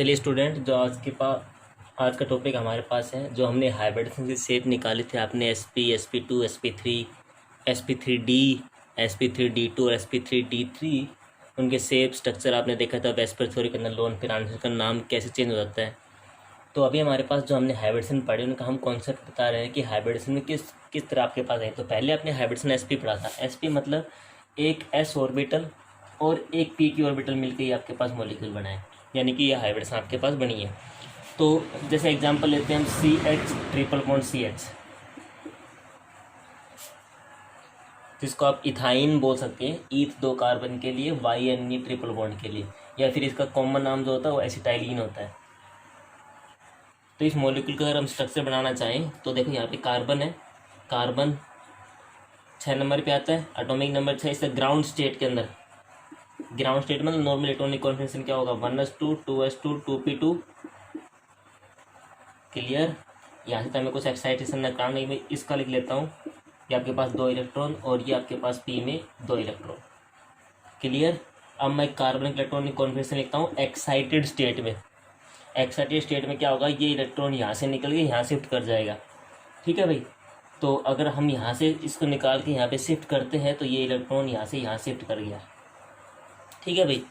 चलिए स्टूडेंट, जो आज का टॉपिक हमारे पास है, जो हमने हाइब्रिडेशन की शेप निकाली थी। आपने SP, SP2, SP3, SP3D, SP3D2 और SP3D3 उनके शेप स्ट्रक्चर आपने देखा था। वेस्पर थ्योरी के अंदर लोन फिनांस का नाम कैसे चेंज हो जाता है। तो अभी हमारे पास जो हमने हाइब्रिडेशन पढ़ी उनका हम कॉन्सेप्ट बता रहे हैं कि हाइब्रिडेशन में किस तरह आपके पास है। तो पहले आपने हाइब्रिडेशन SP पढ़ा था। SP मतलब एक S ऑर्बिटल और एक P की ऑर्बिटल मिलकर ही आपके पास मॉलिक्यूल बना है, यानी कि यह हाइब्रिडेशन आपके पास बनी है। तो जैसे एग्जांपल लेते हैं हम CH ट्रिपल बॉन्ड CH, जिसको आप इथाइन बोल सकते हैं, ईथ 2 कार्बन के लिए, YNE ट्रिपल बॉन्ड के लिए, या फिर इसका कॉमन नाम जो होता है वो एसिटाइलिन होता है। तो इस मॉलिक्यूल का अगर हम स्ट्रक्चर बनाना चाहें तो देखो यहाँ पे कार्बन है, कार्बन 6 नंबर पे आता है, एटॉमिक नंबर 6। इसका ग्राउंड स्टेट के अंदर, ग्राउंड स्टेट मतलब नॉर्मल इलेक्ट्रॉनिक कॉन्फिगरेशन क्या होगा, 1s2 2s2 2p2। क्लियर। यहाँ से तो हमें कुछ एक्साइटेशन ना करना, नहीं मैं इसका लिख लेता हूँ। ये आपके पास 2 इलेक्ट्रॉन और ये आपके पास P में 2 इलेक्ट्रॉन। क्लियर। अब मैं कार्बन इलेक्ट्रॉनिक कॉन्फिगरेशन लिखता हूँ एक्साइटेड स्टेट में। एक्साइटेड स्टेट में क्या होगा, ये इलेक्ट्रॉन यहाँ से निकल के यहाँ शिफ्ट कर जाएगा। ठीक है भाई। तो अगर हम यहाँ से इसको निकाल के यहाँ पे शिफ्ट करते हैं तो ये इलेक्ट्रॉन यहाँ से यहाँ शिफ्ट कर गया। ठीक है भाई।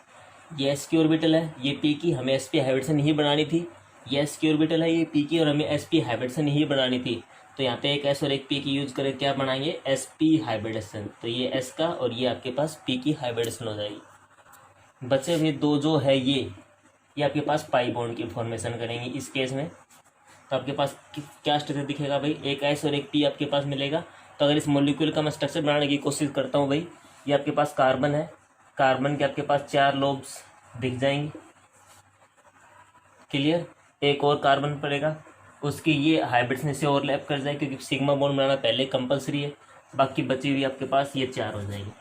ये S की ऑर्बिटल है, ये P की, हमें SP हाइब्रिडेशन ही बनानी थी। ये S की ऑर्बिटल है, ये P की, और हमें SP हाइब्रिडेशन ही बनानी थी। तो यहाँ पे एक S और एक P की यूज करके क्या बनाएंगे, SP हाइब्रिडेशन। तो ये S का और ये आपके पास P की हाइब्रिडेशन हो जाएगी। बचे हुए दो जो है ये आपके पास पाई बॉन्ड की फॉर्मेशन करेंगे इस केस में। तो आपके पास क्या स्ट्रक्चर दिखेगा भाई, एक S और एक P आपके पास मिलेगा। तो अगर इस मॉलिक्यूल का मैं स्ट्रक्चर बनाने की कोशिश करता हूँ भाई, ये आपके पास कार्बन है, कार्बन के आपके पास 4 लोब्स दिख जाएंगे। क्लियर। एक और कार्बन पड़ेगा, उसकी ये हाइब्रिडेशन से ओवरलैप कर जाएगी, क्योंकि सिग्मा बॉन्ड बनाना पहले कंपलसरी है। बाकी बची हुई आपके पास ये 4 हो जाएगी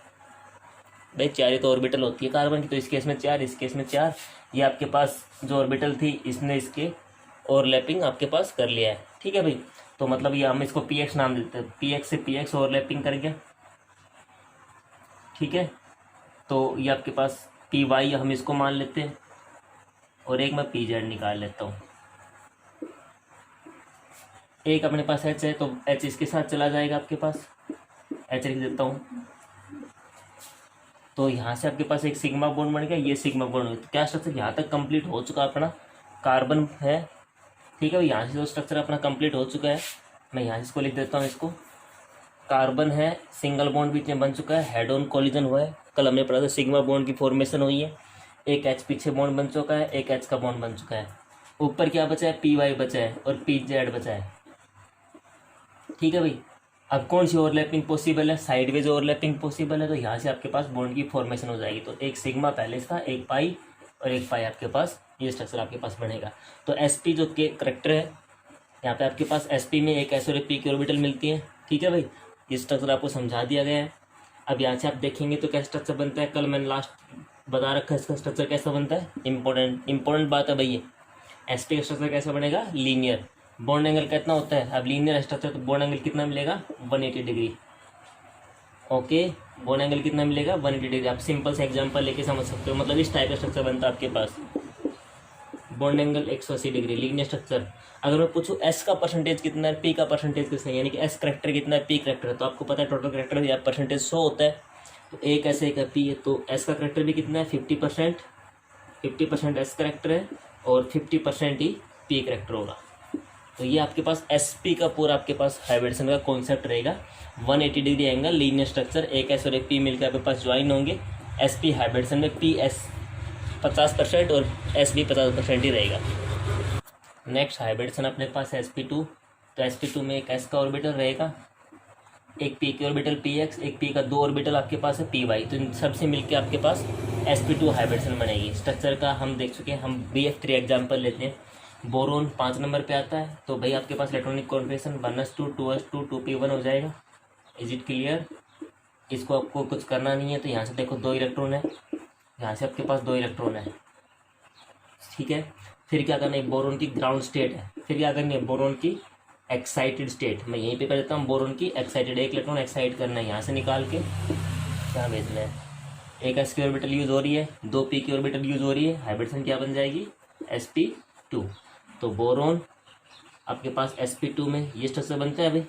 भाई। 4 ही तो ऑर्बिटल होती है कार्बन की, तो इस केस में 4, इस केस में 4। ये आपके पास जो ऑर्बिटल थी इसने इसके ओवरलैपिंग आपके पास कर लिया है। ठीक है भाई। तो मतलब ये हम इसको PX नाम देते हैं, PX से PX ओवरलैपिंग कर गया। ठीक है। तो ये आपके पास PY हम इसको मान लेते हैं, और एक मैं PZ निकाल लेता हूँ। एक अपने पास H है, तो H इसके साथ चला जाएगा, आपके पास H लिख देता हूँ। तो यहाँ से आपके पास एक सिग्मा बॉन्ड बन गया, ये सिग्मा बॉन्ड। तो क्या स्ट्रक्चर यहाँ तक कंप्लीट हो चुका अपना, कार्बन है। ठीक है। यहाँ से जो स्ट्रक्चर अपना कंप्लीट हो चुका है, मैं यहाँ से इसको लिख देता हूँ। इसको कार्बन है, सिंगल बॉन्ड बीच में बन चुका है, हेड ऑन कोलिजन हुआ है। कल हमने पढ़ा था सिग्मा बॉन्ड की फॉर्मेशन हुई है। एक H पीछे बॉन्ड बन चुका है, एक H का बॉन्ड बन चुका है। ऊपर क्या बचा है, PY बचा है और PZ बचा है। ठीक है भाई। अब कौन सी ओवरलैपिंग पॉसिबल है, साइडवेज ओवरलैपिंग पॉसिबल है। तो यहाँ से आपके पास बॉन्ड की फॉर्मेशन हो जाएगी। तो एक सिग्मा पहले इसका, एक पाई और एक पाई आपके पास, ये स्ट्रक्चर आपके पास बनेगा। तो SP जो के करेक्टर है, यहाँ पे आपके पास SP में एक S और एक P की ऑर्बिटल मिलती है। ठीक है भाई। ये स्ट्रक्चर आपको समझा दिया गया है। अब यहाँ से आप देखेंगे तो क्या स्ट्रक्चर बनता है, कल मैंने लास्ट बता रखा है इसका स्ट्रक्चर कैसा बनता है। इंपॉर्टेंट बात है भाई ये। SP का स्ट्रक्चर कैसा बनेगा, लीनियर। बॉन्ड एंगल कितना होता है, अब लीनियर स्ट्रक्चर तो बॉन्ड एंगल कितना मिलेगा, 180 डिग्री। ओके। बॉन्ड एंगल कितना मिलेगा, 180 डिग्री। आप सिंपल से एग्जांपल लेके समझ सकते हो। मतलब इस टाइप का स्ट्रक्चर बनता है आपके पास, bond angle 180 degree, linear structure. अगर मैं पूछूं S का परसेंटेज कितना है, P का परसेंटेज कितना है, यानी कि S करेक्टर कितना है, P करेक्टर है, तो आपको पता है टोटल करेक्टर या परसेंटेज 100 होता है। तो एक ऐसे एक P है, तो S का करेक्टर भी कितना है, 50%। 50% S करेक्टर है और 50% ही P करेक्टर होगा। तो ये आपके पास SP का पूरा आपके पास हाइब्रिडेशन का कॉन्सेप्ट रहेगा। 180 डिग्री एंगल, लीनियर स्ट्रक्चर, एक S और एक P मिलकर आपके पास ज्वाइन होंगे। SP हाइब्रिडेशन में PS 50% और SP 50% ही रहेगा। नेक्स्ट हाइब्रिडेशन अपने पास SP2। तो SP2 में एक S का ऑर्बिटल रहेगा, एक P की ऑर्बिटल PX, एक P का 2 ऑर्बिटल आपके पास है PY। तो इन सबसे मिलके आपके पास SP2 हाइब्रिडेशन बनेगी। स्ट्रक्चर का हम देख चुके हैं। हम BF3 एग्जाम्पल लेते हैं। बोरोन 5 नंबर पे आता है, तो भाई आपके पास electronic configuration 1s2 2s2 2p1 हो जाएगा। Is it clear. इसको आपको कुछ करना नहीं है। तो यहाँ से देखो 2 इलेक्ट्रॉन है, यहाँ से आपके पास 2 इलेक्ट्रॉन है। ठीक है। फिर क्या करना है, बोरोन की ग्राउंड स्टेट है। फिर क्या करनी है, बोरोन की एक्साइटेड स्टेट। मैं यहीं पे कर देता हूँ, बोरोन की एक्साइटेड, एक इलेक्ट्रॉन एक्साइट करना है, यहाँ से निकाल के यहाँ भेजना है। एक S की ऑर्बिटल यूज हो रही है, 2 P की ऑर्बिटल यूज हो रही है, हाइब्रिडेशन क्या बन जाएगी, sp2। तो बोरोन आपके पास sp2 में ये स्ट्रक्चर बनता है भाई,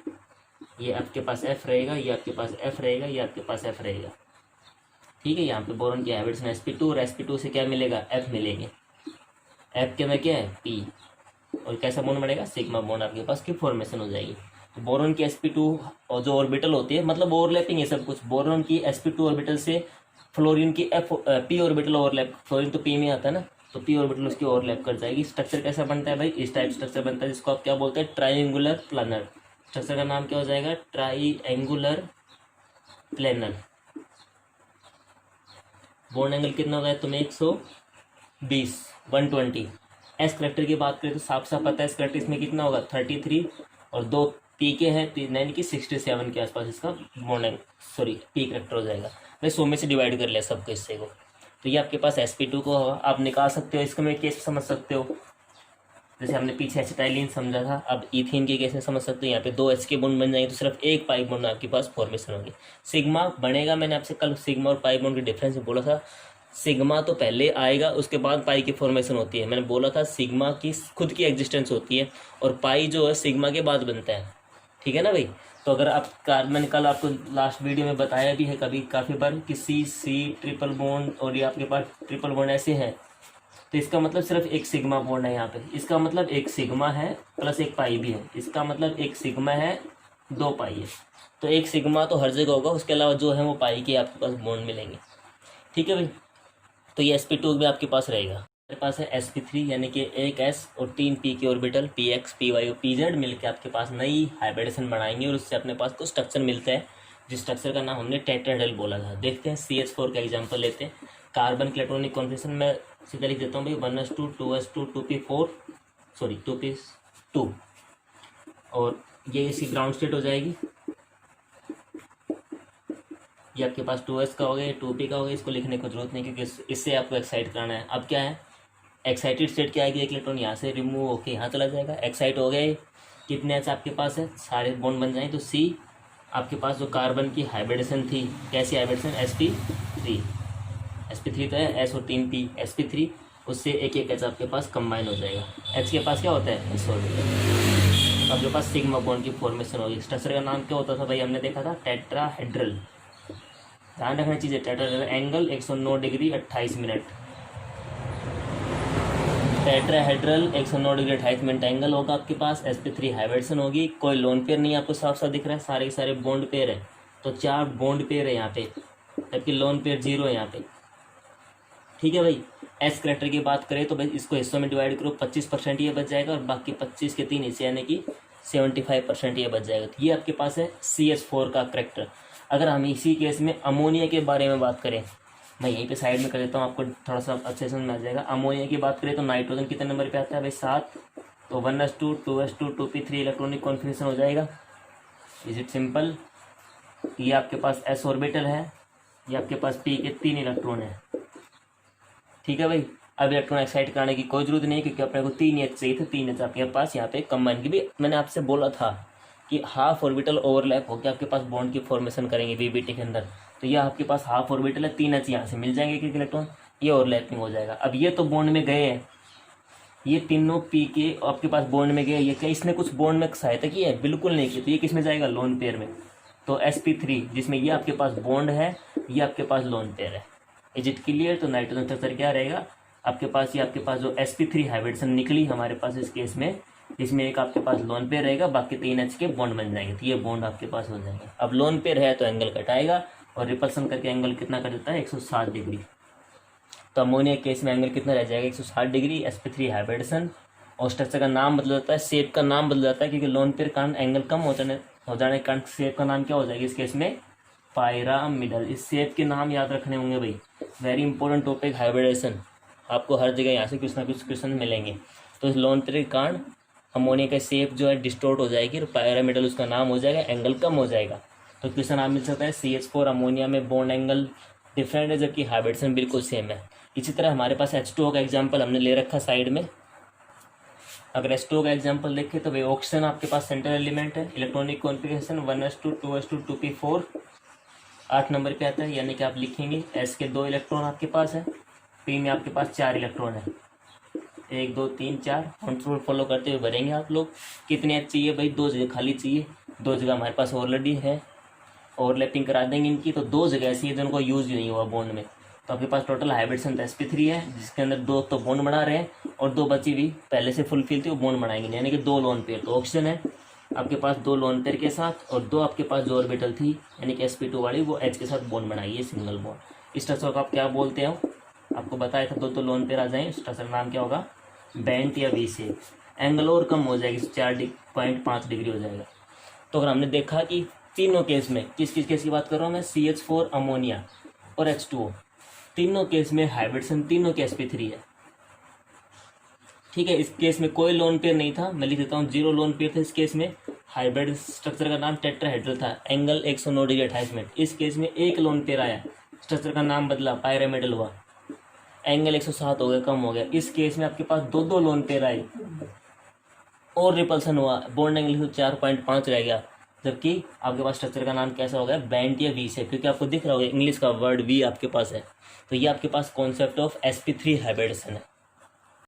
ये आपके पास F रहेगा, ये आपके पास F रहेगा, ये आपके पास F रहेगा। ठीक है, यहाँ पे बोरोन की हाइब्रिडेशन sp2 और sp2 से क्या मिलेगा, F मिलेंगे। F के अंदर क्या है, P, और कैसा बॉन्ड बनेगा, सिग्मा बॉन्ड आपके पास की फॉर्मेशन हो जाएगी। तो बोरोन की sp2 और जो ऑर्बिटल होती है, मतलब ओवरलैपिंग है सब कुछ, बोरोन की sp2 ऑर्बिटल से फ्लोरीन की p ऑर्बिटल ओवरलैप, फ्लोरीन तो p में आता है ना, तो p ऑर्बिटल उसकी ओवरलैप कर जाएगी। स्ट्रक्चर कैसा बनता है भाई, इस टाइप स्ट्रक्चर बनता है, जिसको आप क्या बोलते हैं, ट्राइंगुलर प्लानर। स्ट्रक्चर का नाम क्या हो जाएगा, ट्राइंगुलर प्लानर। बॉन्ड एंगल कितना होगा तुम्हें, 120, 120। एस करेक्टर की बात करें तो साफ साफ पता है एस करेक्टर इसमें कितना होगा, 33, और 2 पी के हैं, यानी कि 67 के आसपास इसका bond angle, sorry P character हो जाएगा। मैं 100 में से डिवाइड कर लिया सबको हिस्से को, तो ये आपके पास sp2 को आप निकाल सकते हो। इसको मैं केस समझ सकते हो, जैसे हमने पीछे एसिटाइलिन समझा था, अब इथीन के केस में समझ सकते हो। यहाँ पे 2 H के बॉन्ड बन जाएंगे तो सिर्फ एक पाई बॉन्ड आपके पास फॉर्मेशन होगी। सिग्मा बनेगा, मैंने आपसे कल सिग्मा और पाई बॉन्ड के डिफरेंस में बोला था, सिग्मा तो पहले आएगा उसके बाद पाई की फॉर्मेशन होती है। मैंने बोला था सिग्मा की खुद की एग्जिस्टेंस होती है और पाई जो है सिग्मा के बाद बनता है। ठीक है ना भाई। तो अगर आप मैंने कल आपको लास्ट वीडियो में बताया भी है कभी काफ़ी बार कि सी ट्रिपल बॉन्ड और ये आपके पास ट्रिपल बॉन्ड ऐसे हैं, तो इसका मतलब सिर्फ एक सिग्मा बॉन्ड है यहाँ पे। इसका मतलब एक सिग्मा है प्लस एक पाई भी है, इसका मतलब एक सिग्मा है 2 पाई है। तो एक सिग्मा तो हर जगह होगा, उसके अलावा जो है वो पाई के आपके पास बॉन्ड मिलेंगे। ठीक है भाई। तो ये sp2 भी आपके पास रहेगा। हमारे पास है sp3 यानी कि एक s और 3 p के ऑर्बिटल px py और pz मिलकर आपके पास नई हाइब्रिडेशन बनाएंगे और उससे अपने पास कुछ स्ट्रक्चर मिलता है, जिस स्ट्रक्चर का नाम हमने टेट्राहेड्रल बोला था। देखते हैं CH4 का एग्जांपल लेते हैं। कार्बन की इलेक्ट्रॉनिक कॉन्फिगरेशन में सीधा लिख देता हूँ भाई 1s2 2s2 2p4 sorry 2p2, और ये इसकी ग्राउंड स्टेट हो जाएगी। ये आपके पास 2s का हो गया, 2p का हो गया, इसको लिखने की जरूरत नहीं क्योंकि इससे आपको एक्साइट कराना है। अब क्या है, एक्साइटेड स्टेट क्या आएगी, एक इलेक्ट्रॉन यहाँ से रिमूव होके यहाँ चला जाएगा। एक्साइट हो गए, कितने एच आपके पास है, सारे बॉन्ड बन जाएंगे। तो सी आपके पास जो कार्बन की हाइब्रिडेशन थी, कैसी हाइब्रिडेशन, sp3 तो है s और 3p, sp3 उससे एक एच आपके पास कंबाइन हो जाएगा। एच के पास क्या होता है, s ऑर्बिटल। आपके पास सिग्मा बॉन्ड की फॉर्मेशन होगी। स्ट्रक्चर का नाम क्या होता था भाई, हमने देखा था टेट्राहेड्रल। ध्यान रखना चीज़ें, tetrahedral angle 109 degree 28 minute, tetrahedral 109 degree 28 minute angle होगा आपके पास। sp3 हाइब्रिडेशन होगी, कोई लोन पेयर नहीं आपको साफ साफ दिख रहा है, सारे के सारे बॉन्ड पेयर है। तो 4 बॉन्ड पेयर है यहाँ पे, जबकि लोन पेयर 0 है यहाँ पे। ठीक है भाई। एस करेक्टर की बात करें तो भाई इसको हिस्सों में डिवाइड करो, 25% ये बच जाएगा और बाकी 25 के 3 हिस्से यानी कि 75% ये बच जाएगा। तो ये आपके पास है CH4 का करेक्टर। अगर हम इसी केस में अमोनिया के बारे में बात करें, मैं यहीं पे साइड में कर देता हूँ, आपको थोड़ा सा अच्छे समझ में आ जाएगा। अमोनिया की बात करें तो नाइट्रोजन कितने नंबर पे आता है भाई, 7। तो 1s2 2s2 2p3 electronic configuration हो जाएगा। Is it simple. ये आपके पास s ऑर्बिटल है, ये आपके पास p के 3 इलेक्ट्रॉन है। ठीक है भाई। अब इलेक्ट्रॉन एक्साइट कराने की कोई जरूरत नहीं क्योंकि अपने को 3H चाहिए थे, 3H आपके पास यहाँ पे कंबाइन की भी। मैंने आपसे बोला था कि हाफ ऑर्बिटल ओवरलैप होकर आपके पास बॉन्ड की फॉर्मेशन करेंगे VBT के अंदर। तो ये आपके पास हाफ ऑर्बिटल है, 3H यहाँ से मिल जाएंगे एक इलेक्ट्रॉन, ये ओवरलैपिंग हो जाएगा। अब ये तो बॉन्ड में गए हैं, ये तीनों पी के आपके पास बॉन्ड में गए, ये क्या इसने कुछ बॉन्ड में सहायता की है, बिल्कुल नहीं की। तो ये किस में जाएगा, लोन पेयर में। तो sp3 जिसमें ये आपके पास बॉन्ड है, ये आपके पास लोन पेयर है। Is it clear. तो नाइट्रोजन स्ट्रक्चर क्या रहेगा आपके पास, ये आपके पास जो sp3 हाइब्रिडेशन निकली हमारे पास इस केस में, इसमें एक आपके पास लोन पेयर रहेगा, बाकी 3H के बॉन्ड बन जाएंगे। तो ये बॉन्ड आपके पास हो जाएंगे। अब लोन पेयर है तो एंगल कटाएगा और रिपल्सन करके एंगल कितना कर देता है, 160 डिग्री। तो अमोनिया केस में एंगल कितना रह जाएगा, 160 डिग्री। sp3 हाइब्रिडेशन और स्ट्रक्चर का नाम बदल जाता है, शेप का नाम बदल जाता है क्योंकि लोन पेयर कारण एंगल कम हो जाने के कारण शेप का नाम क्या हो जाएगा इस केस में, पायरामिडल। इस शेप के नाम याद रखने होंगे भाई, वेरी इंपॉर्टेंट टॉपिक हाइब्रिडेशन, आपको हर जगह यहाँ से कुछ ना कुछ क्वेश्चन मिलेंगे। तो इस लोन पेयर के कारण अमोनिया का शेप जो है डिस्टोर्ट हो जाएगी और पायरामिडल उसका नाम हो जाएगा, एंगल कम हो जाएगा। तो क्वेश्चन आप मिल सकता है CH4 अमोनिया में बॉन्ड एंगल डिफरेंट है जबकि हाइब्रिडेशन बिल्कुल सेम है। इसी तरह हमारे पास H2O का एग्जाम्पल हमने ले रखा साइड में। अगर H2O का एग्जाम्पल देखें तो भाई ऑक्सीजन आपके पास सेंट्रल एलिमेंट है, electronic configuration 1s2 2s2 2p4 8 number पे आता है, यानी कि आप लिखेंगे S के 2 इलेक्ट्रॉन आपके पास है, P में आपके पास 4 इलेक्ट्रॉन है। 1 2 3 4 कंट्रोल फॉलो करते हुए भरेंगे आप लोग। कितने एच चाहिए भाई, 2 जगह खाली चाहिए, 2 जगह हमारे पास ऑलरेडी है, ओवरलैपिंग करा देंगे इनकी। तो 2 जगह ऐसी है जिनको यूज ही नहीं हुआ बॉन्ड में। तो आपके पास टोटल हाइब्रिड संत sp3 है, जिसके अंदर 2 तो बॉन्ड बना रहे हैं और 2 बची हुई पहले से फुलफिल थी वो बॉन्ड बनाएंगे, यानी कि 2 लोन पेयर। तो ऑक्सीजन है आपके पास 2 लोन पेयर के साथ, और 2 आपके पास जो ऑर्बिटल थी यानी कि sp2 वाली, वो H के साथ बॉन्ड बनाई, सिंगल बॉन्ड। इस स्ट्रक्चर को आप क्या बोलते हो, आपको बताया था 2 लोन पेयर आ जाए, स्ट्रक्चर का नाम क्या होगा, बेंट या वी शेप। एंगल और कम हो जाएगी, 4.5 डिग्री हो जाएगा। तो अगर हमने देखा कि तीनों केस में, किस किस केस की बात कर रहा हूँ मैं, CH4 अमोनिया और H2O, तीनों केस में हाइब्रिडेशन तीनों के sp3 है। ठीक है, इस केस में कोई लोन पेयर नहीं था, मैं लिख देता हूँ 0 लोन पेयर था इस केस में। हाइब्रिड स्ट्रक्चर का नाम टेट्राहेड्रल था, एंगल 109 डिग्री 28 मिनट। इस केस में 1 लोन पेयर आया, स्ट्रक्चर का नाम बदला, पायरामिडल हुआ, एंगल 107 हो गया, कम हो गया। इस केस में आपके पास 2 लोन पेयर आए और रिपल्सन हुआ, बॉन्ड एंगल 4.5 रह गया, जबकि आपके पास स्ट्रक्चर का नाम कैसा हो गया, बेंट या वी शेप, क्योंकि आपको दिख रहा होगा इंग्लिश का वर्ड वी आपके पास है। तो ये आपके पास कॉन्सेप्ट ऑफ sp3 हाइब्रिडेशन है।